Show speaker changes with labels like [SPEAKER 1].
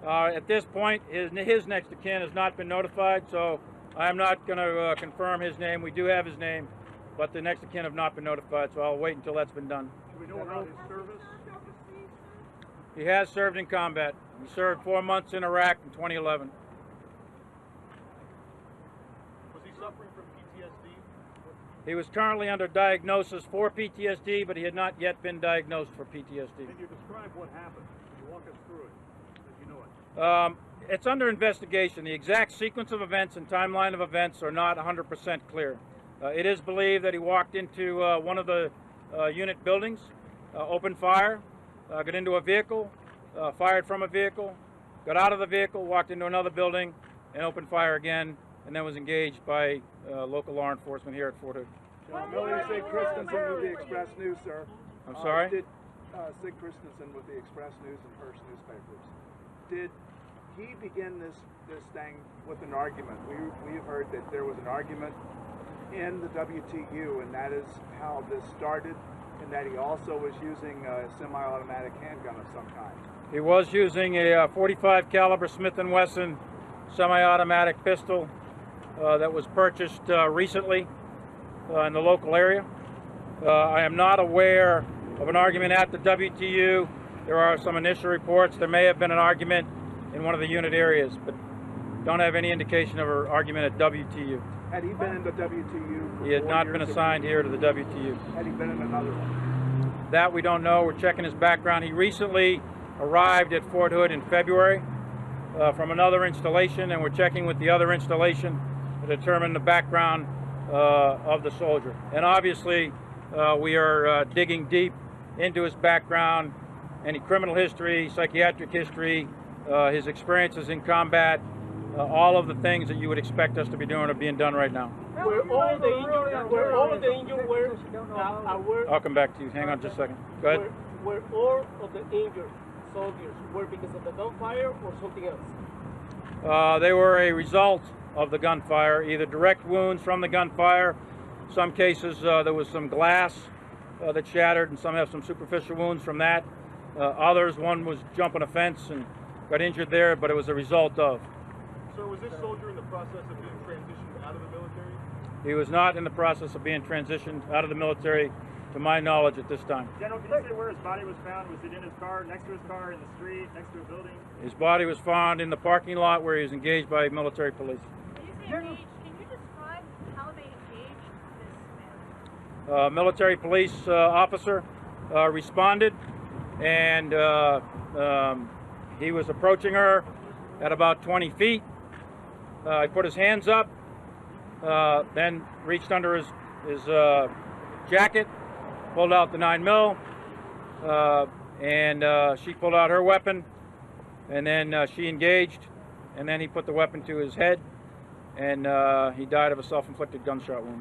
[SPEAKER 1] At this point, his next of kin has not been notified, so I am not going to confirm his name. We do have his name, but the next of kin have not been notified, so I'll wait until that's been done.
[SPEAKER 2] Do we know about his service?
[SPEAKER 1] He has served in combat. He served 4 months in Iraq in 2011.
[SPEAKER 2] Was he suffering from PTSD?
[SPEAKER 1] He was currently under diagnosis for PTSD, but he had not yet been diagnosed for PTSD.
[SPEAKER 2] Can you describe what happened? Can you walk us through it, as you know it?
[SPEAKER 1] It's under investigation. The exact sequence of events and timeline of events are not 100% clear. It is believed that he walked into one of the unit buildings, opened fire, got into a vehicle, fired from a vehicle, got out of the vehicle, walked into another building, and opened fire again, and then was engaged by local law enforcement here at Fort Hood.
[SPEAKER 3] Milley, Sig Christensen with the Express News, sir.
[SPEAKER 1] I'm sorry?
[SPEAKER 3] Sig Christensen with the Express News and Hearst newspapers. Did he begin this thing with an argument? We have heard that there was an argument in the WTU, and that is how this started, and that he also was using a semi-automatic handgun of some kind.
[SPEAKER 1] He was using a 45 caliber Smith & Wesson semi-automatic pistol that was purchased recently in the local area. I am not aware of an argument at the WTU. There are some initial reports there may have been an argument in one of the unit areas, but don't have any indication of an argument at WTU.
[SPEAKER 3] Had he been in the WTU?
[SPEAKER 1] He had not been assigned here to the WTU.
[SPEAKER 3] Had he been in another one?
[SPEAKER 1] That we don't know. We're checking his background. He recently arrived at Fort Hood in February from another installation, and we're checking with the other installation to determine the background of the soldier. And obviously, we are digging deep into his background, any criminal history, psychiatric history, his experiences in combat, all of the things that you would expect us to be doing are being done right now.
[SPEAKER 4] Were all the injured were
[SPEAKER 1] I'll come back to you. Hang on just a second. Go ahead.
[SPEAKER 4] Were all of the injured soldiers were because of the gunfire or something else?
[SPEAKER 1] They were a result of the gunfire, either direct wounds from the gunfire. Some cases there was some glass that shattered, and some have some superficial wounds from that. Others, one was jumping a fence and got injured there, but it was a result of.
[SPEAKER 2] Sir, was this soldier in the process of being transitioned out of the military?
[SPEAKER 1] He was not in the process of being transitioned out of the military, to my knowledge, at this time.
[SPEAKER 5] General, can you say where his body was found? Was it in his car, next to his car, in the street, next to a building?
[SPEAKER 1] His body was found in the parking lot where he was engaged by military police.
[SPEAKER 6] When you say engaged, can you describe how they engaged this man?
[SPEAKER 1] Military police officer responded, and he was approaching her at about 20 feet. He put his hands up, then reached under his jacket, pulled out the 9mm, and she pulled out her weapon, and then she engaged, and then he put the weapon to his head, and he died of a self-inflicted gunshot wound.